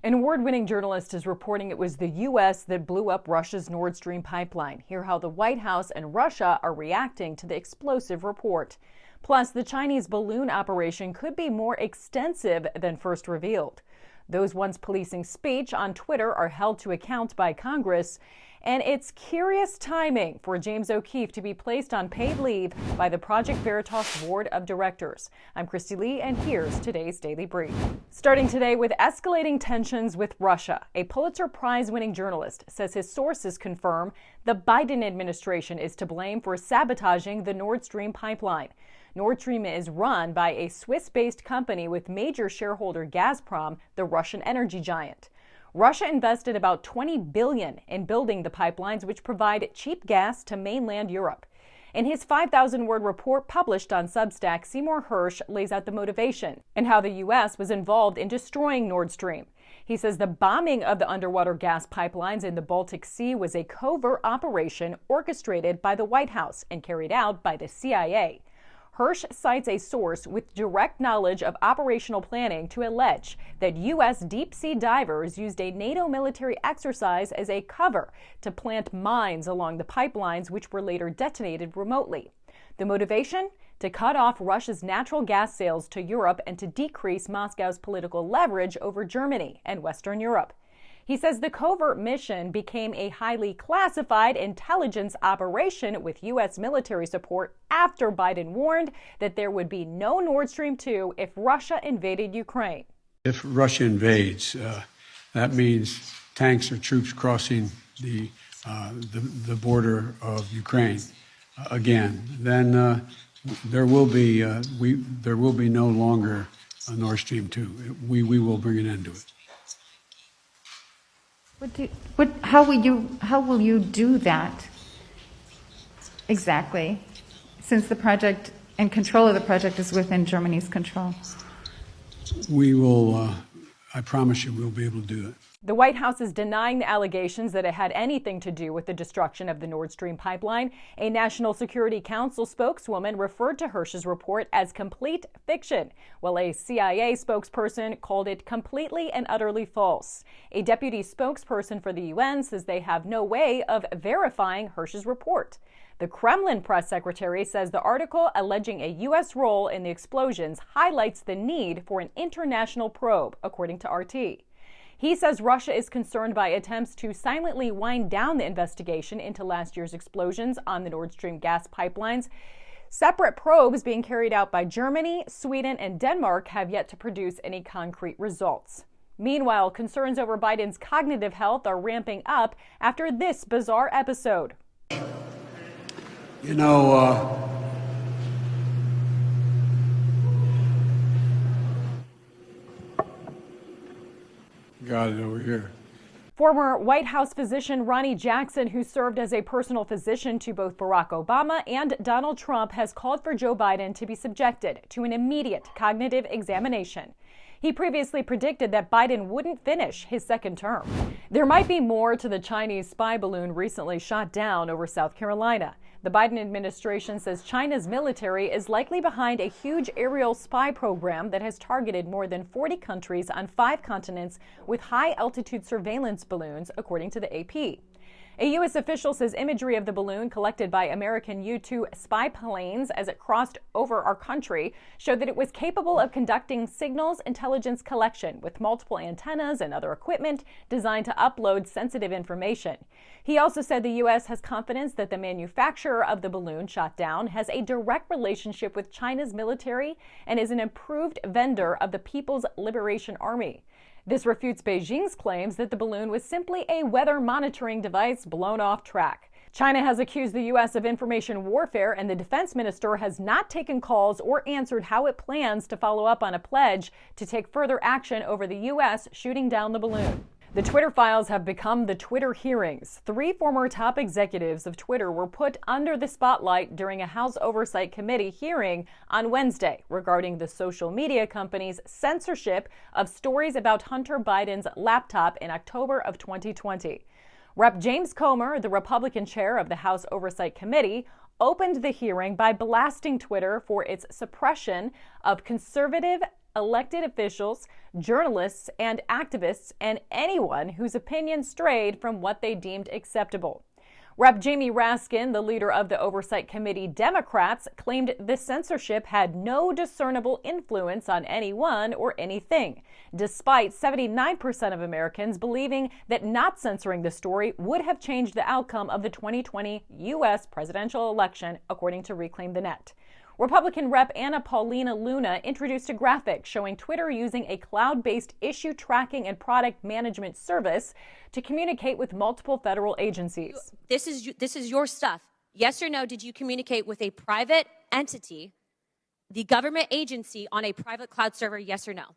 An award-winning journalist is reporting it was the U.S. that blew up Russia's Nord Stream pipeline. Hear how the White House and Russia are reacting to the explosive report. Plus, the Chinese balloon operation could be more extensive than first revealed. Those once policing speech on Twitter are held to account by Congress. And it's curious timing for James O'Keefe to be placed on paid leave by the Project Veritas Board of Directors. I'm Kristi Leigh, and here's today's Daily Brief. Starting today with escalating tensions with Russia. A Pulitzer Prize winning journalist says his sources confirm the Biden administration is to blame for sabotaging the Nord Stream pipeline. Nord Stream is run by a Swiss-based company with major shareholder Gazprom, the Russian energy giant. Russia invested about $20 billion in building the pipelines, which provide cheap gas to mainland Europe. In his 5,000-word report published on Substack, Seymour Hersh lays out the motivation and how the U.S. was involved in destroying Nord Stream. He says the bombing of the underwater gas pipelines in the Baltic Sea was a covert operation orchestrated by the White House and carried out by the CIA. Hersh cites a source with direct knowledge of operational planning to allege that U.S. deep-sea divers used a NATO military exercise as a cover to plant mines along the pipelines, which were later detonated remotely. The motivation? To cut off Russia's natural gas sales to Europe and to decrease Moscow's political leverage over Germany and Western Europe. He says the covert mission became a highly classified intelligence operation with U.S. military support after Biden warned that there would be no Nord Stream 2 if Russia invaded Ukraine. If Russia invades, that means tanks or troops crossing the border of Ukraine again. Then there will be no longer a Nord Stream 2. We will bring an end to it. How will you do that exactly, since the project and control of the project is within Germany's control? We will, I promise you, we'll be able to do it. The White House is denying the allegations that it had anything to do with the destruction of the Nord Stream pipeline. A National Security Council spokeswoman referred to Hersh's report as complete fiction, while a CIA spokesperson called it completely and utterly false. A deputy spokesperson for the UN says they have no way of verifying Hersh's report. The Kremlin press secretary says the article alleging a U.S. role in the explosions highlights the need for an international probe, according to RT. He says Russia is concerned by attempts to silently wind down the investigation into last year's explosions on the Nord Stream gas pipelines. Separate probes being carried out by Germany, Sweden, and Denmark have yet to produce any concrete results. Meanwhile, concerns over Biden's cognitive health are ramping up after this bizarre episode. You know, got it over here. Former White House physician Ronnie Jackson, who served as a personal physician to both Barack Obama and Donald Trump, has called for Joe Biden to be subjected to an immediate cognitive examination. He previously predicted that Biden wouldn't finish his second term. There might be more to the Chinese spy balloon recently shot down over South Carolina. The Biden administration says China's military is likely behind a huge aerial spy program that has targeted more than 40 countries on 5 continents with high-altitude surveillance balloons, according to the AP. A U.S. official says imagery of the balloon collected by American U-2 spy planes as it crossed over our country showed that it was capable of conducting signals intelligence collection with multiple antennas and other equipment designed to upload sensitive information. He also said the U.S. has confidence that the manufacturer of the balloon shot down has a direct relationship with China's military and is an approved vendor of the People's Liberation Army. This refutes Beijing's claims that the balloon was simply a weather monitoring device blown off track. China has accused the U.S. of information warfare, and the defense minister has not taken calls or answered how it plans to follow up on a pledge to take further action over the U.S. shooting down the balloon. The Twitter files have become the Twitter hearings. 3 former top executives of Twitter were put under the spotlight during a House Oversight Committee hearing on Wednesday regarding the social media company's censorship of stories about Hunter Biden's laptop in October of 2020. Rep. James Comer, the Republican chair of the House Oversight Committee, opened the hearing by blasting Twitter for its suppression of conservative elected officials, journalists, and activists, and anyone whose opinion strayed from what they deemed acceptable. Rep. Jamie Raskin, the leader of the Oversight Committee Democrats, claimed the censorship had no discernible influence on anyone or anything, despite 79% of Americans believing that not censoring the story would have changed the outcome of the 2020 U.S. presidential election, according to Reclaim the Net. Republican Rep. Anna Paulina Luna introduced a graphic showing Twitter using a cloud-based issue tracking and product management service to communicate with multiple federal agencies. This is your stuff. Yes or no, did you communicate with a private entity, the government agency, on a private cloud server, yes or no?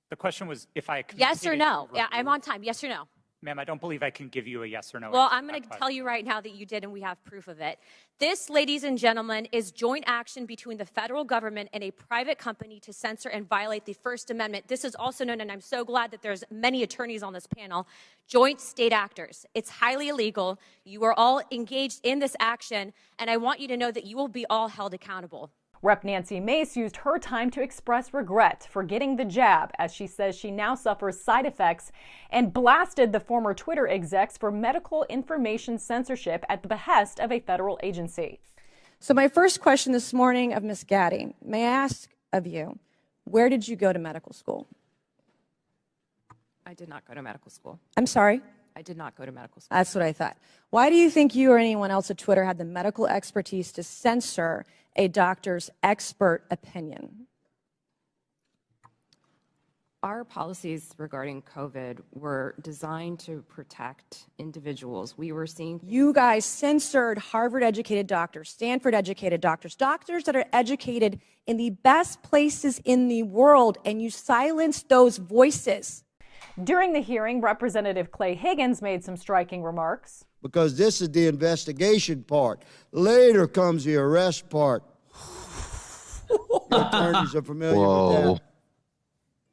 The question was if I Yes or no? Yeah, I'm on time. Yes or no? Ma'am, I don't believe I can give you a yes or no. Well, I'm going to tell you right now that you did, and we have proof of it. This, ladies and gentlemen, is joint action between the federal government and a private company to censor and violate the First Amendment. This is also known, and I'm so glad that there's many attorneys on this panel, joint state actors. It's highly illegal. You are all engaged in this action, and I want you to know that you will be all held accountable. Rep. Nancy Mace used her time to express regret for getting the jab, as she says she now suffers side effects, and blasted the former Twitter execs for medical information censorship at the behest of a federal agency. So my first question this morning of Ms. Gaddy, may I ask of you, where did you go to medical school? I did not go to medical school. I'm sorry? I did not go to medical school. That's what I thought. Why do you think you or anyone else at Twitter had the medical expertise to censor a doctor's expert opinion? Our policies regarding COVID were designed to protect individuals. We were seeing... You guys censored Harvard-educated doctors, Stanford-educated doctors, doctors that are educated in the best places in the world, and you silenced those voices. During the hearing, Representative Clay Higgins made some striking remarks. Because this is the investigation part. Later comes the arrest part. The attorneys are familiar with that.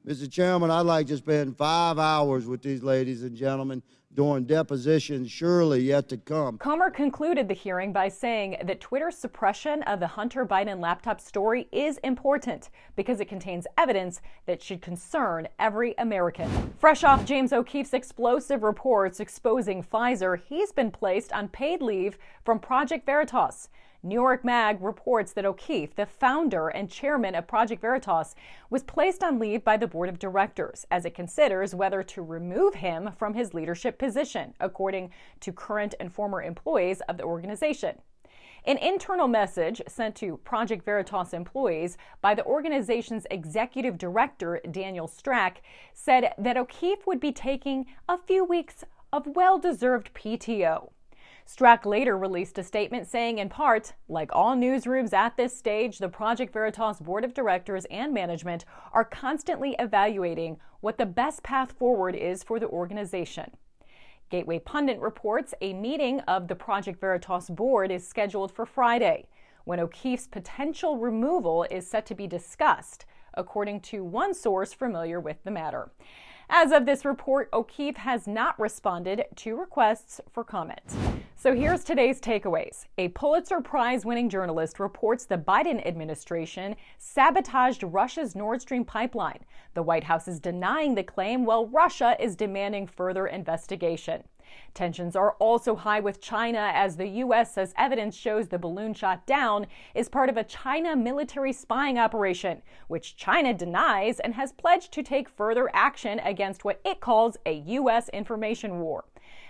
Mr. Chairman, I'd like to spend 5 hours with these ladies and gentlemen during depositions surely yet to come. Comer concluded the hearing by saying that Twitter's suppression of the Hunter Biden laptop story is important because it contains evidence that should concern every American. Fresh off James O'Keefe's explosive reports exposing Pfizer, he's been placed on paid leave from Project Veritas. New York Mag reports that O'Keefe, the founder and chairman of Project Veritas, was placed on leave by the board of directors as it considers whether to remove him from his leadership position, according to current and former employees of the organization. An internal message sent to Project Veritas employees by the organization's executive director, Daniel Strack, said that O'Keefe would be taking a few weeks of well-deserved PTO. Strack later released a statement saying, in part, like all newsrooms at this stage, the Project Veritas board of directors and management are constantly evaluating what the best path forward is for the organization. Gateway Pundit reports a meeting of the Project Veritas board is scheduled for Friday, when O'Keefe's potential removal is set to be discussed, according to one source familiar with the matter. As of this report, O'Keefe has not responded to requests for comment. So here's today's takeaways. A Pulitzer Prize winning journalist reports the Biden administration sabotaged Russia's Nord Stream pipeline. The White House is denying the claim while Russia is demanding further investigation. Tensions are also high with China as the U.S. says evidence shows the balloon shot down is part of a China military spying operation, which China denies and has pledged to take further action against what it calls a U.S. information war.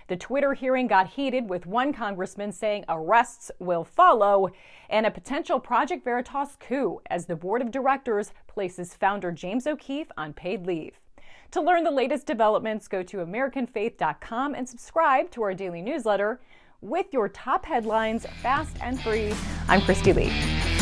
The Twitter hearing got heated with one congressman saying arrests will follow and a potential Project Veritas coup as the board of directors places founder James O'Keefe on paid leave. To learn the latest developments, go to AmericanFaith.com and subscribe to our daily newsletter with your top headlines fast and free. I'm Kristi Leigh.